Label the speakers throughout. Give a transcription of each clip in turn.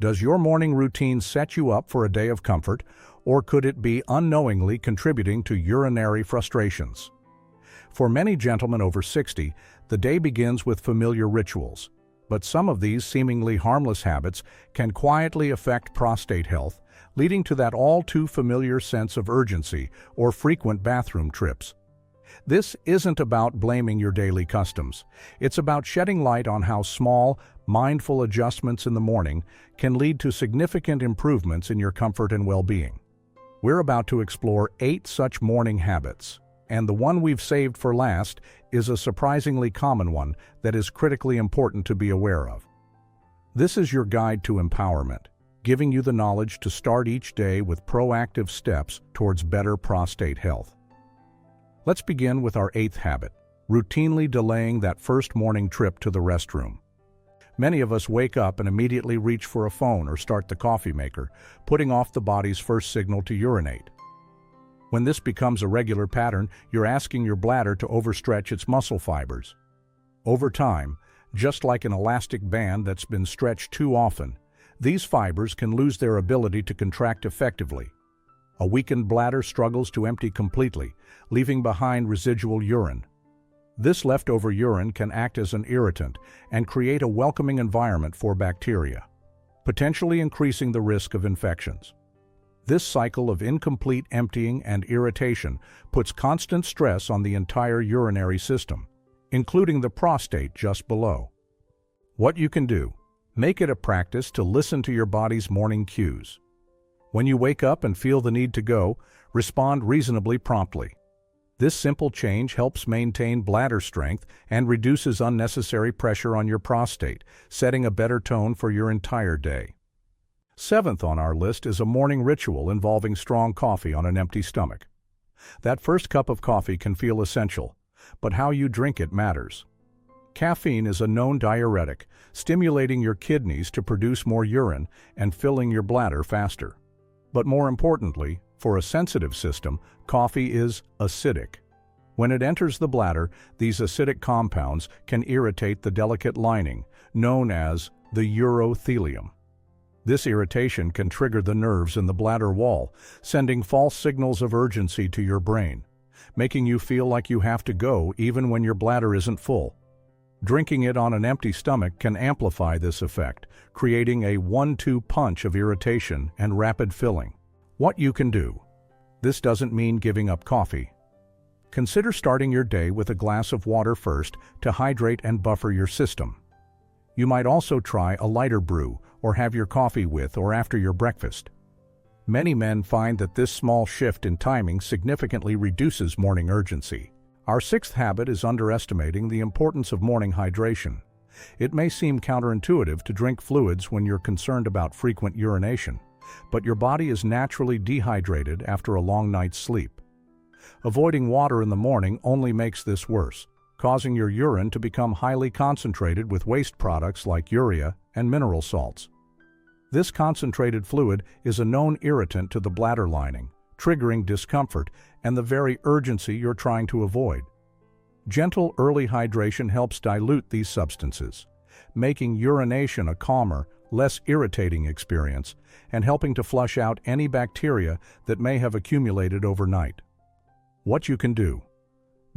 Speaker 1: Does your morning routine set you up for a day of comfort, or could it be unknowingly contributing to urinary frustrations? For many gentlemen over 60, the day begins with familiar rituals, but some of these seemingly harmless habits can quietly affect prostate health, leading to that all-too-familiar sense of urgency or frequent bathroom trips. This isn't about blaming your daily customs. It's about shedding light on how small, mindful adjustments in the morning can lead to significant improvements in your comfort and well-being. We're about to explore 8 such morning habits, and the one we've saved for last is a surprisingly common one that is critically important to be aware of. This is your guide to empowerment, giving you the knowledge to start each day with proactive steps towards better prostate health. Let's begin with our 8th habit, routinely delaying that first morning trip to the restroom. Many of us wake up and immediately reach for a phone or start the coffee maker, putting off the body's first signal to urinate. When this becomes a regular pattern, you're asking your bladder to overstretch its muscle fibers. Over time, just like an elastic band that's been stretched too often, these fibers can lose their ability to contract effectively. A weakened bladder struggles to empty completely, leaving behind residual urine. This leftover urine can act as an irritant and create a welcoming environment for bacteria, potentially increasing the risk of infections. This cycle of incomplete emptying and irritation puts constant stress on the entire urinary system, including the prostate just below. What you can do: make it a practice to listen to your body's morning cues. When you wake up and feel the need to go, respond reasonably promptly. This simple change helps maintain bladder strength and reduces unnecessary pressure on your prostate, setting a better tone for your entire day. 7th on our list is a morning ritual involving strong coffee on an empty stomach. That first cup of coffee can feel essential, but how you drink it matters. Caffeine is a known diuretic, stimulating your kidneys to produce more urine and filling your bladder faster. But more importantly, for a sensitive system, coffee is acidic. When it enters the bladder, these acidic compounds can irritate the delicate lining, known as the urothelium. This irritation can trigger the nerves in the bladder wall, sending false signals of urgency to your brain, making you feel like you have to go even when your bladder isn't full. Drinking it on an empty stomach can amplify this effect, creating a 1-2 punch of irritation and rapid filling. What you can do: this doesn't mean giving up coffee. Consider starting your day with a glass of water first to hydrate and buffer your system. You might also try a lighter brew or have your coffee with or after your breakfast. Many men find that this small shift in timing significantly reduces morning urgency. Our 6th habit is underestimating the importance of morning hydration. It may seem counterintuitive to drink fluids when you're concerned about frequent urination, but your body is naturally dehydrated after a long night's sleep. Avoiding water in the morning only makes this worse, causing your urine to become highly concentrated with waste products like urea and mineral salts. This concentrated fluid is a known irritant to the bladder lining, triggering discomfort and the very urgency you're trying to avoid. Gentle early hydration helps dilute these substances, making urination a calmer, less irritating experience and helping to flush out any bacteria that may have accumulated overnight. What you can do: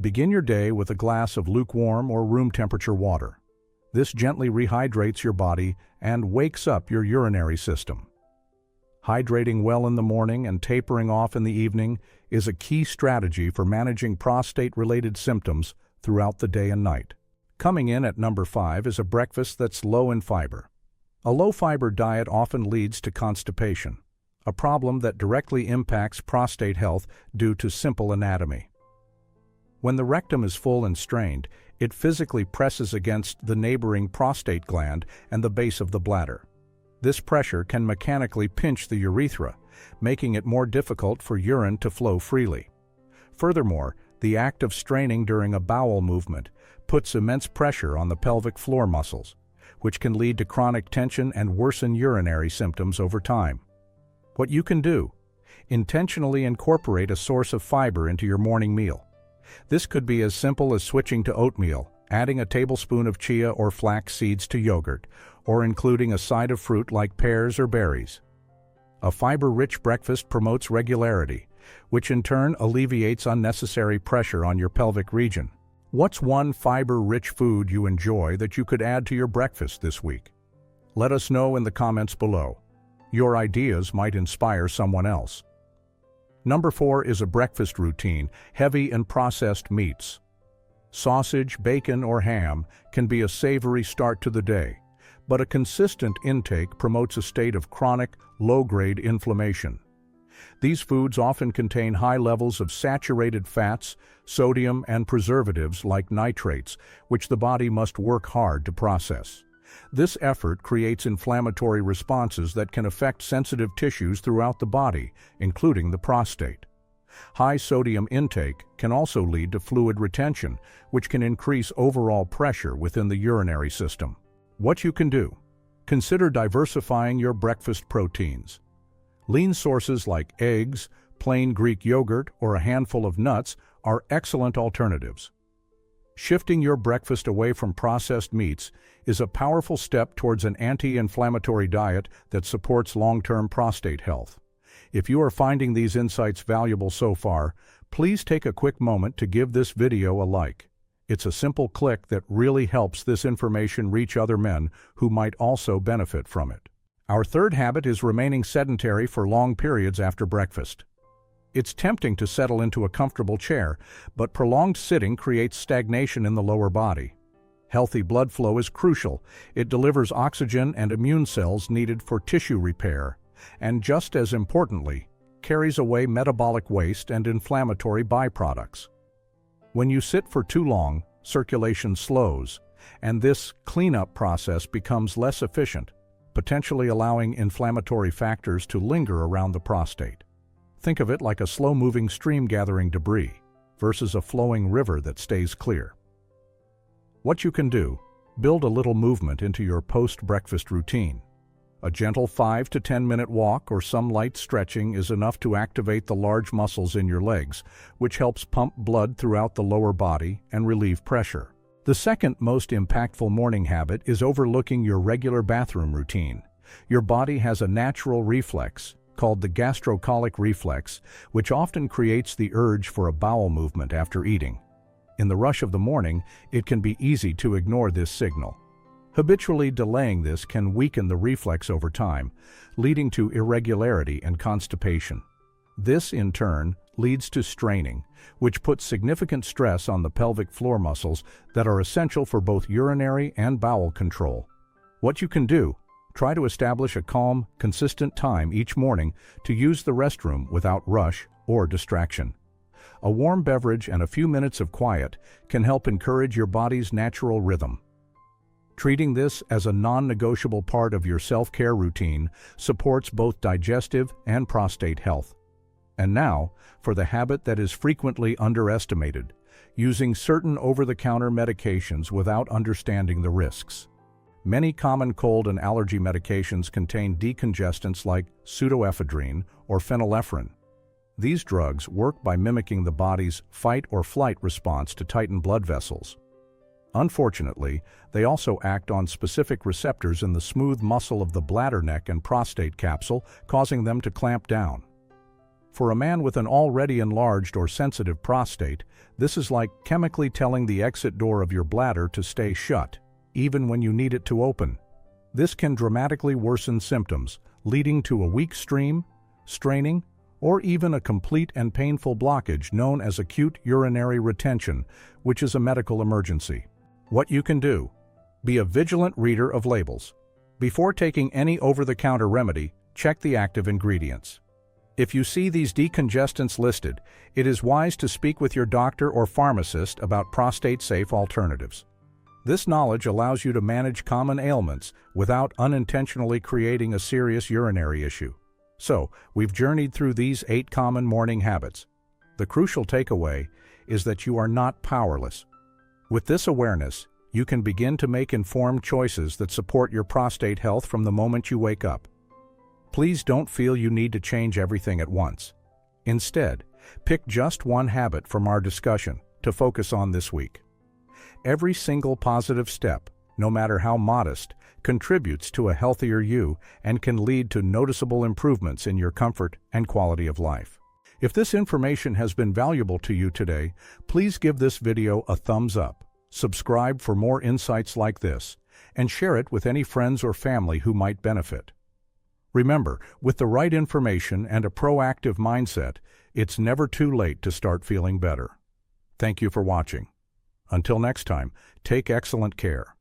Speaker 1: begin your day with a glass of lukewarm or room temperature water. This gently rehydrates your body and wakes up your urinary system. Hydrating well in the morning and tapering off in the evening is a key strategy for managing prostate-related symptoms throughout the day and night. Coming in at number 5 is a breakfast that's low in fiber. A low-fiber diet often leads to constipation, a problem that directly impacts prostate health due to simple anatomy. When the rectum is full and strained, it physically presses against the neighboring prostate gland and the base of the bladder. This pressure can mechanically pinch the urethra, making it more difficult for urine to flow freely. Furthermore, the act of straining during a bowel movement puts immense pressure on the pelvic floor muscles, which can lead to chronic tension and worsen urinary symptoms over time. What you can do: intentionally incorporate a source of fiber into your morning meal. This could be as simple as switching to oatmeal, adding a tablespoon of chia or flax seeds to yogurt, or including a side of fruit like pears or berries. A fiber-rich breakfast promotes regularity, which in turn alleviates unnecessary pressure on your pelvic region. What's one fiber-rich food you enjoy that you could add to your breakfast this week? Let us know in the comments below. Your ideas might inspire someone else. Number 4 is a breakfast routine heavy in processed meats. Sausage, bacon, or ham can be a savory start to the day, but a consistent intake promotes a state of chronic, low-grade inflammation. These foods often contain high levels of saturated fats, sodium, and preservatives like nitrates, which the body must work hard to process. This effort creates inflammatory responses that can affect sensitive tissues throughout the body, including the prostate. High sodium intake can also lead to fluid retention, which can increase overall pressure within the urinary system. What you can do? Consider diversifying your breakfast proteins. Lean sources like eggs, plain Greek yogurt, or a handful of nuts are excellent alternatives. Shifting your breakfast away from processed meats is a powerful step towards an anti-inflammatory diet that supports long-term prostate health. If you are finding these insights valuable so far, please take a quick moment to give this video a like. It's a simple click that really helps this information reach other men who might also benefit from it. Our third habit is remaining sedentary for long periods after breakfast. It's tempting to settle into a comfortable chair, but prolonged sitting creates stagnation in the lower body. Healthy blood flow is crucial. It delivers oxygen and immune cells needed for tissue repair, and just as importantly, carries away metabolic waste and inflammatory byproducts. When you sit for too long, circulation slows, and this cleanup process becomes less efficient, potentially allowing inflammatory factors to linger around the prostate. Think of it like a slow-moving stream gathering debris versus a flowing river that stays clear. What you can do: build a little movement into your post-breakfast routine. A gentle 5 to 10 minute walk or some light stretching is enough to activate the large muscles in your legs, which helps pump blood throughout the lower body and relieve pressure. The second most impactful morning habit is overlooking your regular bathroom routine. Your body has a natural reflex, called the gastrocolic reflex, which often creates the urge for a bowel movement after eating. In the rush of the morning, it can be easy to ignore this signal. Habitually delaying this can weaken the reflex over time, leading to irregularity and constipation. This, in turn, leads to straining, which puts significant stress on the pelvic floor muscles that are essential for both urinary and bowel control. What you can do: try to establish a calm, consistent time each morning to use the restroom without rush or distraction. A warm beverage and a few minutes of quiet can help encourage your body's natural rhythm. Treating this as a non-negotiable part of your self-care routine supports both digestive and prostate health. And now, for the habit that is frequently underestimated: using certain over-the-counter medications without understanding the risks. Many common cold and allergy medications contain decongestants like pseudoephedrine or phenylephrine. These drugs work by mimicking the body's fight-or-flight response to tighten blood vessels. Unfortunately, they also act on specific receptors in the smooth muscle of the bladder neck and prostate capsule, causing them to clamp down. For a man with an already enlarged or sensitive prostate, this is like chemically telling the exit door of your bladder to stay shut, even when you need it to open. This can dramatically worsen symptoms, leading to a weak stream, straining, or even a complete and painful blockage known as acute urinary retention, which is a medical emergency. What you can do: be a vigilant reader of labels. Before taking any over-the-counter remedy, check the active ingredients. If you see these decongestants listed, it is wise to speak with your doctor or pharmacist about prostate-safe alternatives. This knowledge allows you to manage common ailments without unintentionally creating a serious urinary issue. So, we've journeyed through these 8 common morning habits. The crucial takeaway is that you are not powerless. With this awareness, you can begin to make informed choices that support your prostate health from the moment you wake up. Please don't feel you need to change everything at once. Instead, pick just one habit from our discussion to focus on this week. Every single positive step, no matter how modest, contributes to a healthier you and can lead to noticeable improvements in your comfort and quality of life. If this information has been valuable to you today, please give this video a thumbs up, subscribe for more insights like this, and share it with any friends or family who might benefit. Remember, with the right information and a proactive mindset, it's never too late to start feeling better. Thank you for watching. Until next time, take excellent care.